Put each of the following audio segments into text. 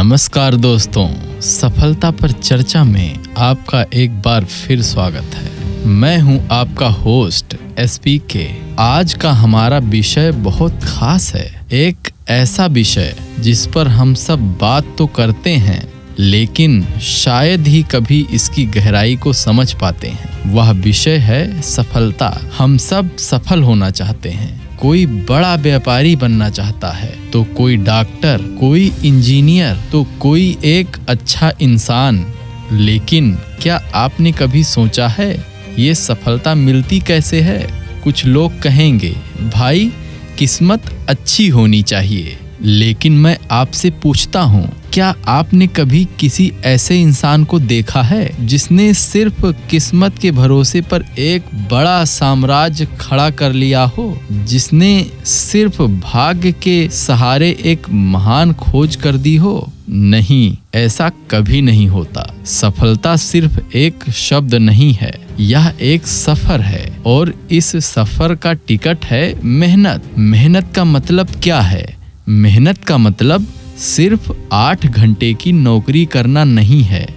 नमस्कार दोस्तों, सफलता पर चर्चा में आपका एक बार फिर स्वागत है। मैं हूं आपका होस्ट SPK। आज का हमारा विषय बहुत खास है, एक ऐसा विषय जिस पर हम सब बात तो करते हैं लेकिन शायद ही कभी इसकी गहराई को समझ पाते हैं। वह विषय है सफलता। हम सब सफल होना चाहते हैं। कोई बड़ा व्यापारी बनना चाहता है तो कोई डॉक्टर, कोई इंजीनियर, तो कोई एक अच्छा इंसान। लेकिन क्या आपने कभी सोचा है ये सफलता मिलती कैसे है? कुछ लोग कहेंगे भाई किस्मत अच्छी होनी चाहिए, लेकिन मैं आपसे पूछता हूँ, क्या आपने कभी किसी ऐसे इंसान को देखा है जिसने सिर्फ किस्मत के भरोसे पर एक बड़ा साम्राज्य खड़ा कर लिया हो, जिसने सिर्फ भाग्य के सहारे एक महान खोज कर दी हो? नहीं, ऐसा कभी नहीं होता। सफलता सिर्फ एक शब्द नहीं है, यह एक सफर है और इस सफर का टिकट है मेहनत। मेहनत का मतलब क्या है? मेहनत का मतलब सिर्फ 8 घंटे की नौकरी करना नहीं है।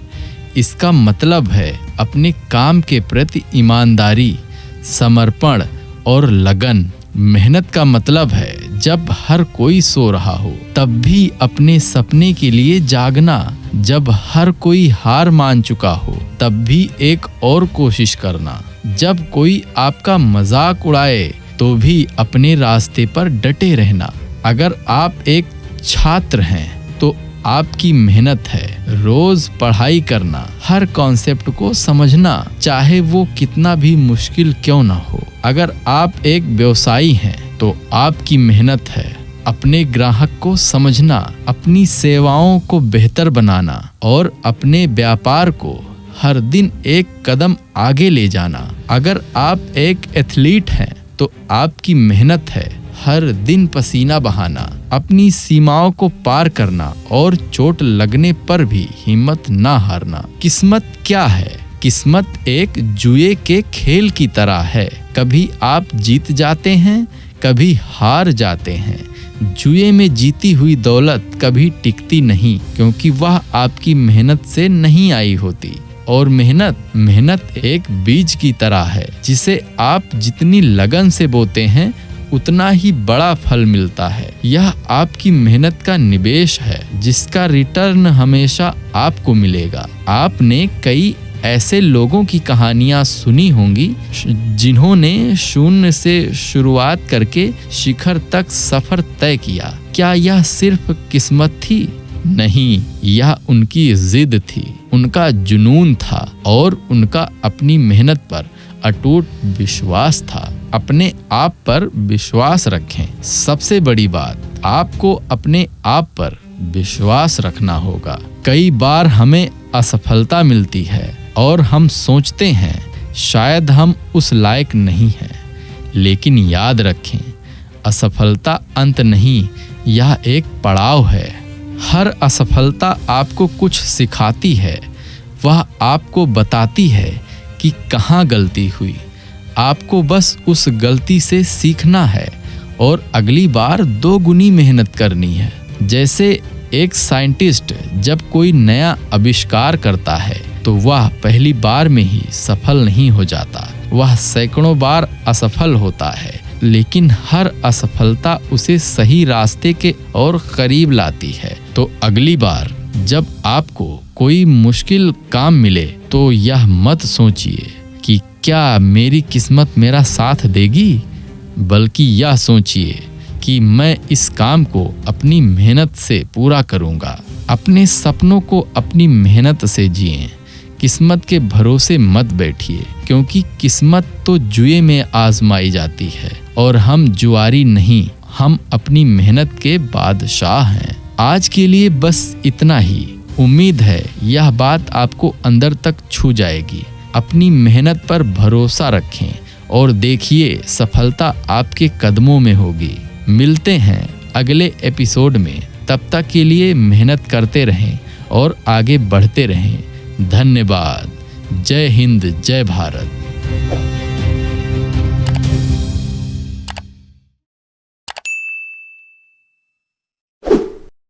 इसका मतलब है अपने काम के प्रति ईमानदारी, समर्पण और लगन। मेहनत का मतलब है जब हर कोई सो रहा हो तब भी अपने सपने के लिए जागना, जब हर कोई हार मान चुका हो तब भी एक और कोशिश करना, जब कोई आपका मजाक उड़ाए तो भी अपने रास्ते पर डटे रहना। अगर आप एक छात्र हैं तो आपकी मेहनत है रोज पढ़ाई करना, हर कॉन्सेप्ट को समझना, चाहे वो कितना भी मुश्किल क्यों ना हो। अगर आप एक व्यवसायी हैं तो आपकी मेहनत है अपने ग्राहक को समझना, अपनी सेवाओं को बेहतर बनाना और अपने व्यापार को हर दिन एक कदम आगे ले जाना। अगर आप एक एथलीट हैं तो आपकी मेहनत है हर दिन पसीना बहाना, अपनी सीमाओं को पार करना और चोट लगने पर भी हिम्मत ना हारना। किस्मत क्या है? किस्मत एक जुए के खेल की तरह है। कभी आप जीत जाते हैं, कभी हार जाते हैं। जुए में जीती हुई दौलत कभी टिकती नहीं, क्योंकि वह आपकी मेहनत से नहीं आई होती। और मेहनत एक बीज की तरह है जिसे आप जितनी लगन से बोते हैं उतना ही बड़ा फल मिलता है। यह आपकी मेहनत का निवेश है जिसका रिटर्न हमेशा आपको मिलेगा। आपने कई ऐसे लोगों की कहानियां सुनी होंगी जिन्होंने शून्य से शुरुआत करके शिखर तक सफर तय किया। क्या यह सिर्फ किस्मत थी? नहीं, यह उनकी जिद थी, उनका जुनून था और उनका अपनी मेहनत पर अटूट विश्वास था। अपने आप पर विश्वास रखें। सबसे बड़ी बात, आपको अपने आप पर विश्वास रखना होगा। कई बार हमें असफलता मिलती है और हम सोचते हैं शायद हम उस लायक नहीं हैं, लेकिन याद रखें असफलता अंत नहीं, यह एक पड़ाव है। हर असफलता आपको कुछ सिखाती है, वह आपको बताती है कि कहाँ गलती हुई। आपको बस उस गलती से सीखना है और अगली बार 2 गुनी मेहनत करनी है। जैसे एक साइंटिस्ट जब कोई नया आविष्कार करता है तो वह पहली बार में ही सफल नहीं हो जाता, वह सैकड़ों बार असफल होता है, लेकिन हर असफलता उसे सही रास्ते के और करीब लाती है। तो अगली बार जब आपको कोई मुश्किल काम मिले तो यह मत सोचिए कि क्या मेरी किस्मत मेरा साथ देगी, बल्कि यह सोचिए कि मैं इस काम को अपनी मेहनत से पूरा करूंगा। अपने सपनों को अपनी मेहनत से जिएं। किस्मत के भरोसे मत बैठिए, क्योंकि किस्मत तो जुए में आजमाई जाती है और हम जुआरी नहीं, हम अपनी मेहनत के बादशाह हैं। आज के लिए बस इतना ही। उम्मीद है यह बात आपको अंदर तक छू जाएगी। अपनी मेहनत पर भरोसा रखें और देखिए सफलता आपके कदमों में होगी। मिलते हैं अगले एपिसोड में। तब तक के लिए मेहनत करते रहें और आगे बढ़ते रहें। धन्यवाद। जय हिंद, जय भारत।